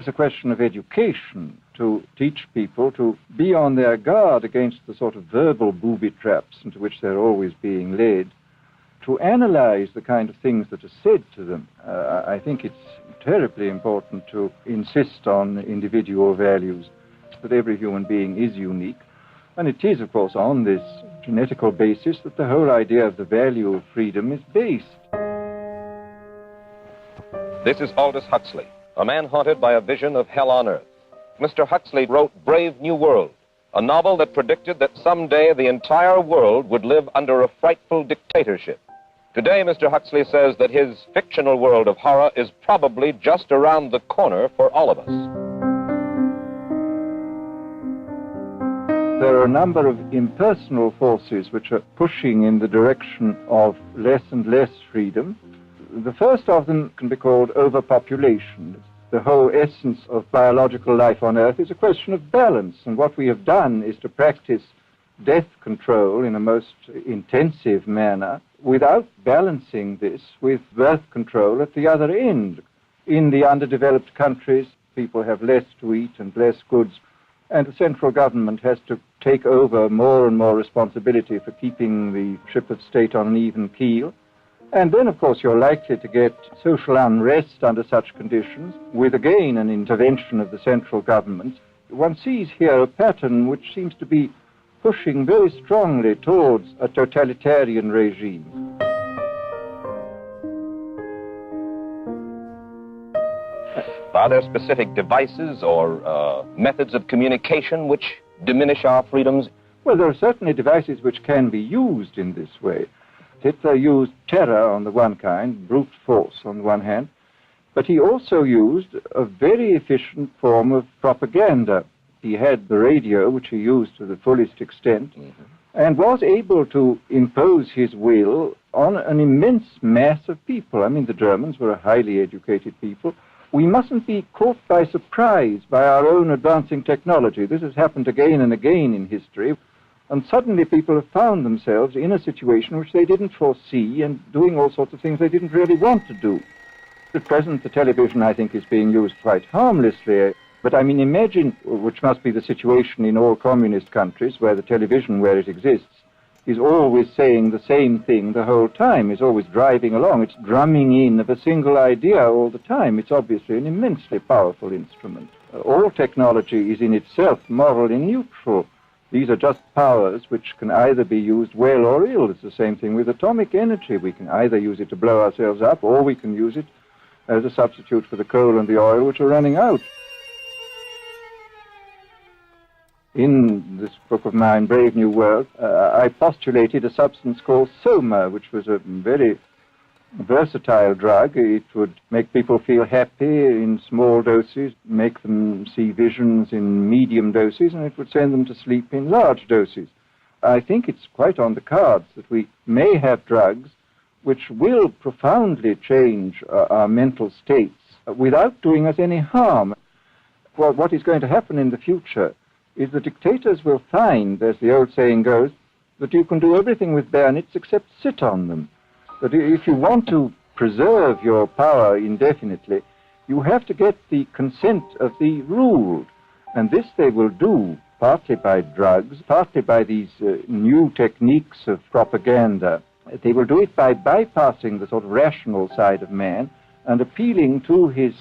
It's a question of education, to teach people to be on their guard against the sort of verbal booby traps into which they're always being led, to analyze the kind of things that are said to them. I think it's terribly important to insist on individual values, that every human being is unique. And it is, of course, on this genetical basis that the whole idea of the value of freedom is based. This is Aldous Huxley, a man haunted by a vision of hell on earth. Mr. Huxley wrote Brave New World, a novel that predicted that someday the entire world would live under a frightful dictatorship. Today, Mr. Huxley says that his fictional world of horror is probably just around the corner for all of us. There are a number of impersonal forces which are pushing in the direction of less and less freedom. The first of them can be called overpopulation. The whole essence of biological life on Earth is a question of balance, and what we have done is to practice death control in a most intensive manner without balancing this with birth control at the other end. In the underdeveloped countries, people have less to eat and less goods, and the central government has to take over more and more responsibility for keeping the ship of state on an even keel. And then, of course, you're likely to get social unrest under such conditions, with again an intervention of the central government. One sees here a pattern which seems to be pushing very strongly towards a totalitarian regime. Are there specific devices or methods of communication which diminish our freedoms? Well, there are certainly devices which can be used in this way. Hitler used terror on the one kind, brute force on the one hand, but he also used a very efficient form of propaganda. He had the radio, which he used to the fullest extent, and was able to impose his will on an immense mass of people. I mean, the Germans were a highly educated people. We mustn't be caught by surprise by our own advancing technology. This has happened again and again in history, and suddenly people have found themselves in a situation which they didn't foresee and doing all sorts of things they didn't really want to do. At present, the television, I think, is being used quite harmlessly. But I mean, imagine, which must be the situation in all communist countries, where the television, where it exists, is always saying the same thing the whole time, is always driving along. It's drumming in of a single idea all the time. It's obviously an immensely powerful instrument. All technology is in itself morally neutral. These are just powers which can either be used well or ill. It's the same thing with atomic energy. We can either use it to blow ourselves up, or we can use it as a substitute for the coal and the oil which are running out. In this book of mine, Brave New World, I postulated a substance called soma, which was a very versatile drug. It would make people feel happy in small doses, make them see visions in medium doses, and it would send them to sleep in large doses. I think it's quite on the cards that we may have drugs which will profoundly change our mental states without doing us any harm. Well, what is going to happen in the future is the dictators will find, as the old saying goes, that you can do everything with bayonets except sit on them. That if you want to preserve your power indefinitely, you have to get the consent of the ruled. And this they will do partly by drugs, partly by these new techniques of propaganda. They will do it by bypassing the sort of rational side of man and appealing to his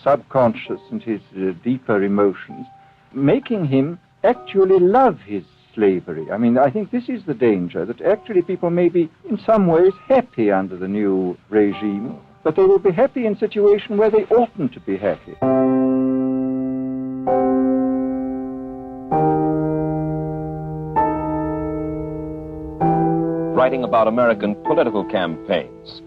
subconscious and his deeper emotions, making him actually love his slavery. I mean, I think this is the danger, that actually people may be in some ways happy under the new regime, but they will be happy in a situation where they oughtn't to be happy. Writing about American political campaigns,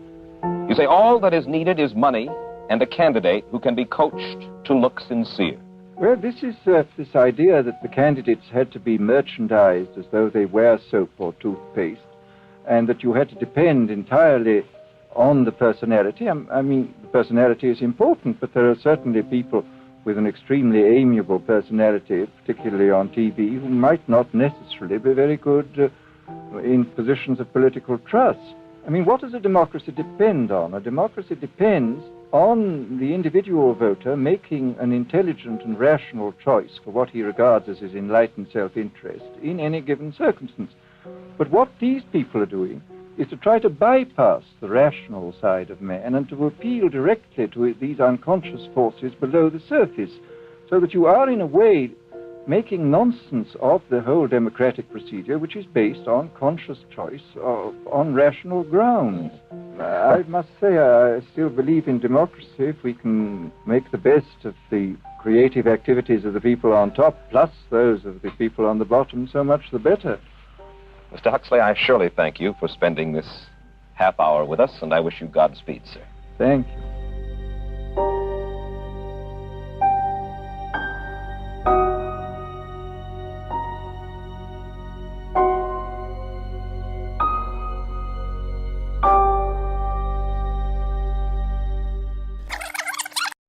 you say all that is needed is money and a candidate who can be coached to look sincere. Well, this is this idea that the candidates had to be merchandised as though they were soap or toothpaste, and that you had to depend entirely on the personality. I mean, the personality is important, but there are certainly people with an extremely amiable personality, particularly on TV, who might not necessarily be very good in positions of political trust. I mean, what does a democracy depend on? A democracy depends on the individual voter making an intelligent and rational choice for what he regards as his enlightened self-interest in any given circumstance. But what these people are doing is to try to bypass the rational side of man and to appeal directly to these unconscious forces below the surface, so that you are, in a way, making nonsense of the whole democratic procedure, which is based on conscious choice on rational grounds. I must say I still believe in democracy. If we can make the best of the creative activities of the people on top, plus those of the people on the bottom, so much the better. Mr. Huxley, I surely thank you for spending this half hour with us, and I wish you Godspeed, sir. Thank you.